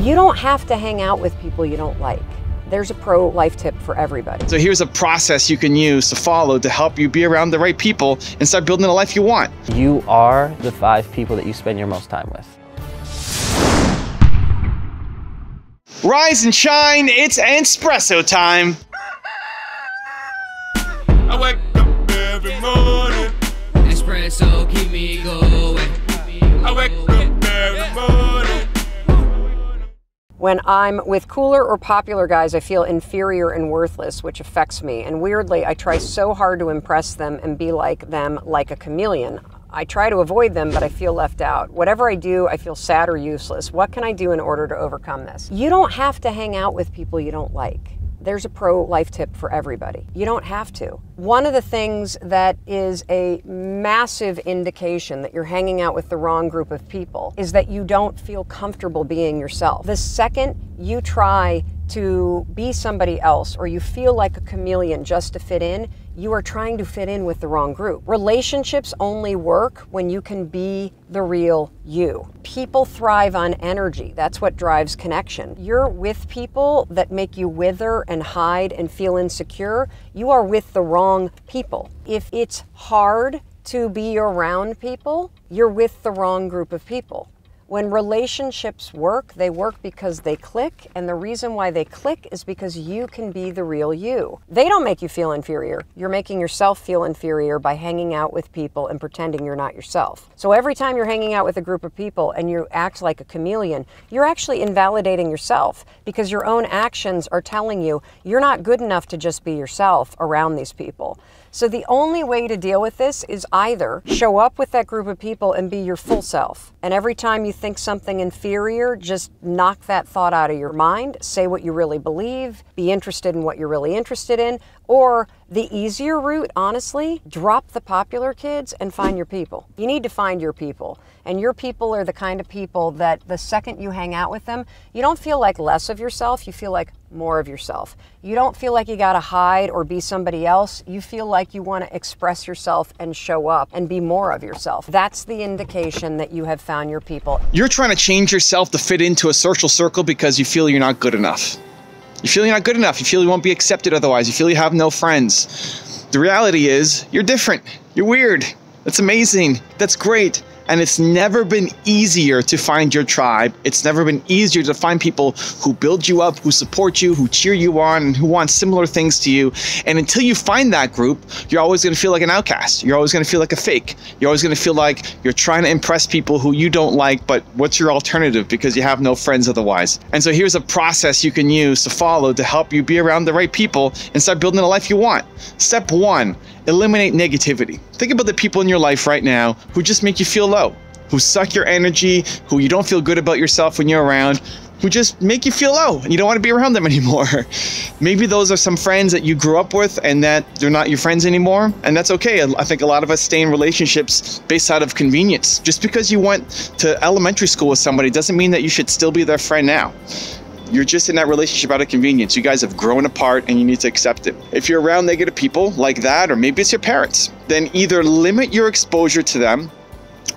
You don't have to hang out with people you don't like. There's a pro life tip for everybody. So here's a process you can use to follow to help you be around the right people and start building the life you want. You are the 5 people that you spend your most time with. Rise and shine, it's espresso time. I wake up every morning. Espresso keep me going. I wake up every morning. When I'm with cooler or popular guys, I feel inferior and worthless, which affects me. And weirdly, I try so hard to impress them and be like them like a chameleon. I try to avoid them, but I feel left out. Whatever I do, I feel sad or useless. What can I do in order to overcome this? You don't have to hang out with people you don't like. There's a pro life tip for everybody. You don't have to. One of the things that is a massive indication that you're hanging out with the wrong group of people is that you don't feel comfortable being yourself. The second you try to be somebody else or you feel like a chameleon just to fit in, you are trying to fit in with the wrong group. Relationships only work when you can be the real you. People thrive on energy. That's what drives connection. You're with people that make you wither and hide and feel insecure. You are with the wrong people. If it's hard to be around people, you're with the wrong group of people. When relationships work, they work because they click, and the reason why they click is because you can be the real you. They don't make you feel inferior. You're making yourself feel inferior by hanging out with people and pretending you're not yourself. So every time you're hanging out with a group of people and you act like a chameleon, you're actually invalidating yourself because your own actions are telling you you're not good enough to just be yourself around these people. So the only way to deal with this is either show up with that group of people and be your full self. And every time you think something inferior, just knock that thought out of your mind, say what you really believe, be interested in what you're really interested in, or the easier route, honestly, drop the popular kids and find your people. You need to find your people. And your people are the kind of people that the second you hang out with them, you don't feel like less of yourself, you feel like more of yourself. You don't feel like you gotta hide or be somebody else. You feel like you wanna express yourself and show up and be more of yourself. That's the indication that you have found your people. You're trying to change yourself to fit into a social circle because you feel you're not good enough. You feel you're not good enough. You feel you won't be accepted otherwise. You feel you have no friends. The reality is you're different. You're weird. That's amazing. That's great. And it's never been easier to find your tribe. It's never been easier to find people who build you up, who support you, who cheer you on, and who want similar things to you. And until you find that group, you're always going to feel like an outcast. You're always going to feel like a fake. You're always going to feel like you're trying to impress people who you don't like, but what's your alternative because you have no friends otherwise? And so here's a process you can use to follow to help you be around the right people and start building the life you want. Step 1, eliminate negativity. Think about the people in your life right now who just make you feel low, who suck your energy, who you don't feel good about yourself when you're around, who just make you feel low and you don't want to be around them anymore. Maybe those are some friends that you grew up with and that they're not your friends anymore, and that's okay. I think a lot of us stay in relationships based out of convenience. Just because you went to elementary school with somebody doesn't mean that you should still be their friend now. You're just in that relationship out of convenience. You guys have grown apart and you need to accept it. If you're around negative people like that, or maybe it's your parents, then either limit your exposure to them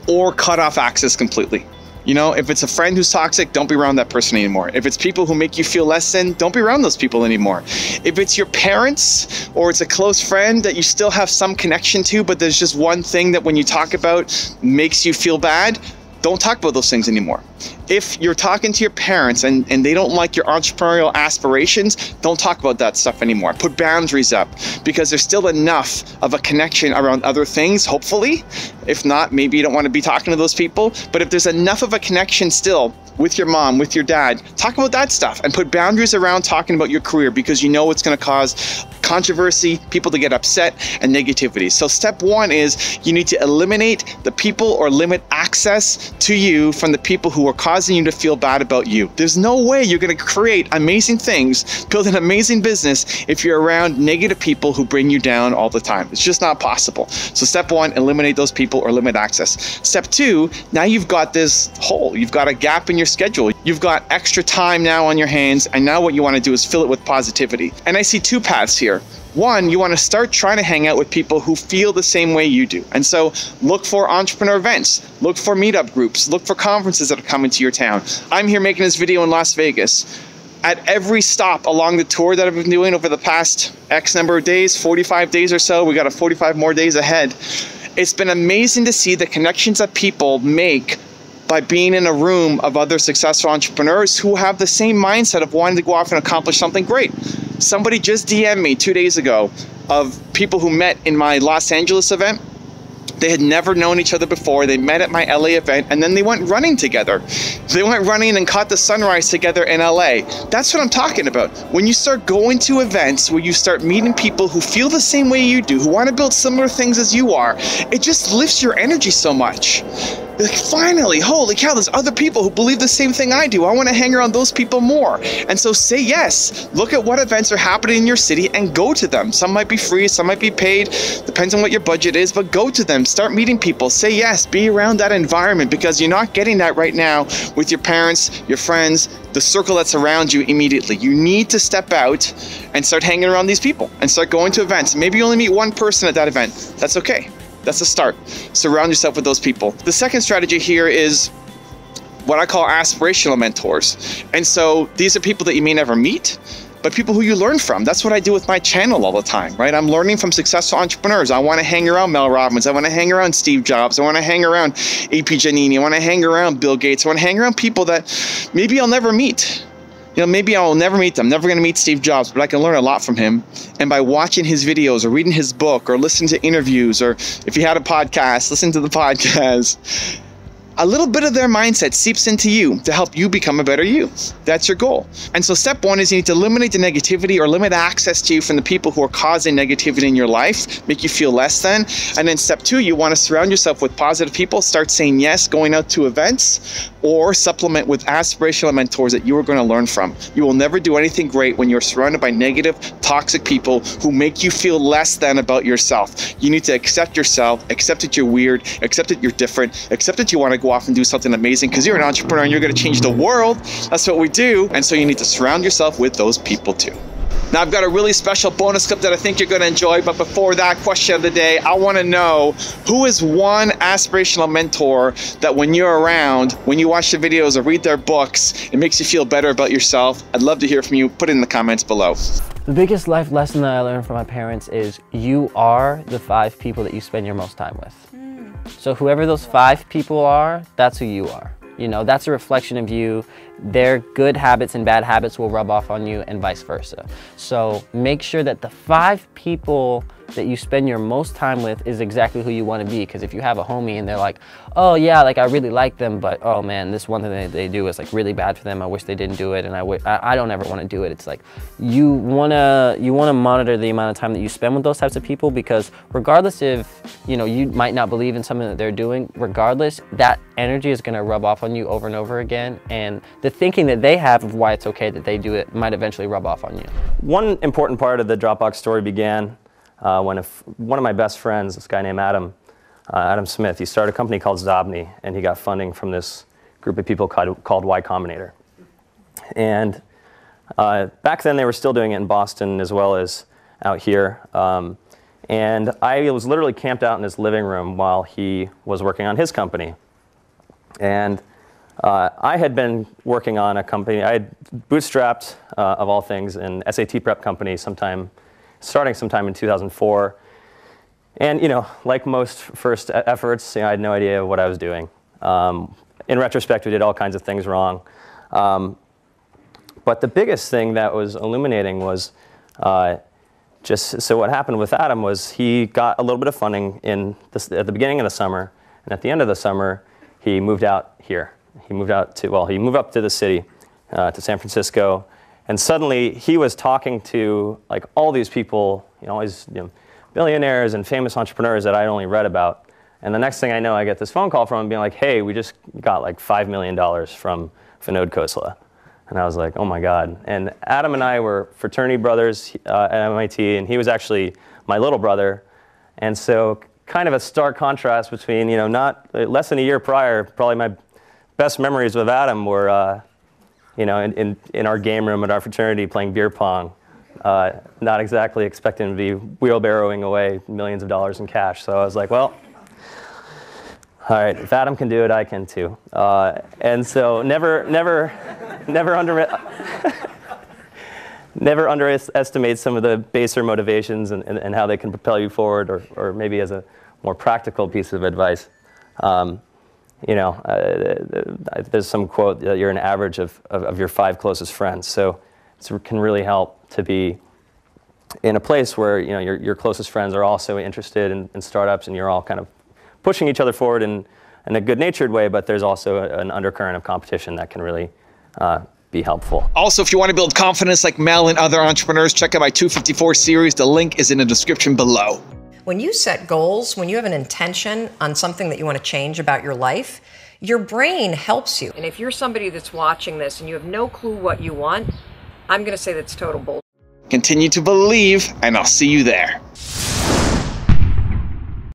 or cut off access completely. You know, if it's a friend who's toxic, don't be around that person anymore. If it's people who make you feel less than, don't be around those people anymore. If it's your parents or it's a close friend that you still have some connection to, but there's just one thing that when you talk about makes you feel bad, don't talk about those things anymore. If you're talking to your parents and they don't like your entrepreneurial aspirations, don't talk about that stuff anymore. Put boundaries up because there's still enough of a connection around other things, hopefully. If not, maybe you don't want to be talking to those people. But if there's enough of a connection still with your mom, with your dad, talk about that stuff and put boundaries around talking about your career because you know it's going to cause controversy, people to get upset, and negativity. So step 1 is you need to eliminate the people or limit access to you from the people who are causing you to feel bad about you. There's no way you're going to create amazing things, build an amazing business if you're around negative people who bring you down all the time. It's just not possible. So step 1, eliminate those people or limit access. Step 2, now you've got this hole. You've got a gap in your schedule. You've got extra time now on your hands, and now what you want to do is fill it with positivity. And I see 2 paths here. One, you want to start trying to hang out with people who feel the same way you do. And so look for entrepreneur events, look for meetup groups, look for conferences that are coming to your town. I'm here making this video in Las Vegas. At every stop along the tour that I've been doing over the past X number of days, 45 days or so, we got a 45 more days ahead. It's been amazing to see the connections that people make by being in a room of other successful entrepreneurs who have the same mindset of wanting to go off and accomplish something great. Somebody just DM'd me 2 days ago of people who met in my Los Angeles event. They had never known each other before. They met at my LA event, and then they went running together. They went running and caught the sunrise together in LA. That's what I'm talking about. When you start going to events where you start meeting people who feel the same way you do, who want to build similar things as you are, it just lifts your energy so much. Like, finally, holy cow, there's other people who believe the same thing I do. I want to hang around those people more. And so say yes. Look at what events are happening in your city and go to them. Some might be free, some might be paid, depends on what your budget is, but go to them. Start meeting people. Say yes. Be around that environment, because you're not getting that right now with your parents, your friends, the circle that's around you immediately. You need to step out and start hanging around these people and start going to events. Maybe you only meet one person at that event. That's okay. That's a start. Surround yourself with those people. The second strategy here is what I call aspirational mentors. And so these are people that you may never meet, but people who you learn from. That's what I do with my channel all the time, right? I'm learning from successful entrepreneurs. I want to hang around Mel Robbins. I want to hang around Steve Jobs. I want to hang around A.P. Giannini. I want to hang around Bill Gates. I want to hang around people that maybe I'll never meet. You know, maybe I'll never meet them. I'm never going to meet Steve Jobs, but I can learn a lot from him. And by watching his videos or reading his book or listening to interviews, or if he had a podcast, listen to the podcast. A little bit of their mindset seeps into you to help you become a better you. That's your goal. And so step one is you need to eliminate the negativity or limit access to you from the people who are causing negativity in your life, make you feel less than. And then step two, you want to surround yourself with positive people, start saying yes, going out to events, or supplement with aspirational mentors that you are going to learn from. You will never do anything great when you're surrounded by negative, toxic people who make you feel less than about yourself. You need to accept yourself, accept that you're weird, accept that you're different, accept that you want to go off and do something amazing, because you're an entrepreneur and you're going to change the world. That's what we do. And so you need to surround yourself with those people too. Now, I've got a really special bonus clip that I think you're going to enjoy. But before that, question of the day, I want to know, who is one aspirational mentor that when you're around, when you watch the videos or read their books, it makes you feel better about yourself? I'd love to hear from you. Put it in the comments below. The biggest life lesson that I learned from my parents is you are the 5 people that you spend your most time with. So whoever those 5 people are, that's who you are. You know, that's a reflection of you. Their good habits and bad habits will rub off on you, and vice versa. So make sure that the 5 people that you spend your most time with is exactly who you want to be. Because if you have a homie and they're like, oh yeah, like I really like them, but oh man, this one thing that they do is like really bad for them. I wish they didn't do it, and I don't ever want to do it. It's like you wanna monitor the amount of time that you spend with those types of people, because regardless if you might not believe in something that they're doing, regardless, that energy is gonna rub off on you over and over again, and the thinking that they have of why it's okay that they do it might eventually rub off on you. One important part of the Dropbox story began when one of my best friends, this guy named Adam Smith, he started a company called Zobni, and he got funding from this group of people called Y Combinator. And back then they were still doing it in Boston as well as out here. And I was literally camped out in his living room while he was working on his company. And I had been working on a company, I had bootstrapped, of all things, an SAT prep company starting sometime in 2004. And like most first efforts, I had no idea what I was doing. In retrospect, we did all kinds of things wrong. But the biggest thing that was illuminating was so what happened with Adam was he got a little bit of funding at the beginning of the summer, and at the end of the summer, he moved out here. He moved up to the city, to San Francisco, and suddenly he was talking to like all these people, all these billionaires and famous entrepreneurs that I'd only read about. And the next thing I know, I get this phone call from him being like, hey, we just got like $5 million from Vinod Khosla. And I was like, oh my God. And Adam and I were fraternity brothers at MIT, and he was actually my little brother. And so kind of a stark contrast between, not less than a year prior, probably my best memories with Adam were, in our game room at our fraternity playing beer pong, not exactly expecting to be wheelbarrowing away millions of dollars in cash. So I was like, well, all right, if Adam can do it, I can too. And so never underestimate some of the baser motivations and how they can propel you forward, or maybe as a more practical piece of advice. There's some quote that you're an average of your 5 closest friends. So it can really help to be in a place where your closest friends are also interested in startups, and you're all kind of pushing each other forward in a good-natured way, but there's also an undercurrent of competition that can really be helpful. Also, if you want to build confidence like Mel and other entrepreneurs, check out my 254 series. The link is in the description below. When you set goals, when you have an intention on something that you want to change about your life, your brain helps you. And if you're somebody that's watching this and you have no clue what you want, I'm going to say that's total bull. Continue to believe, and I'll see you there.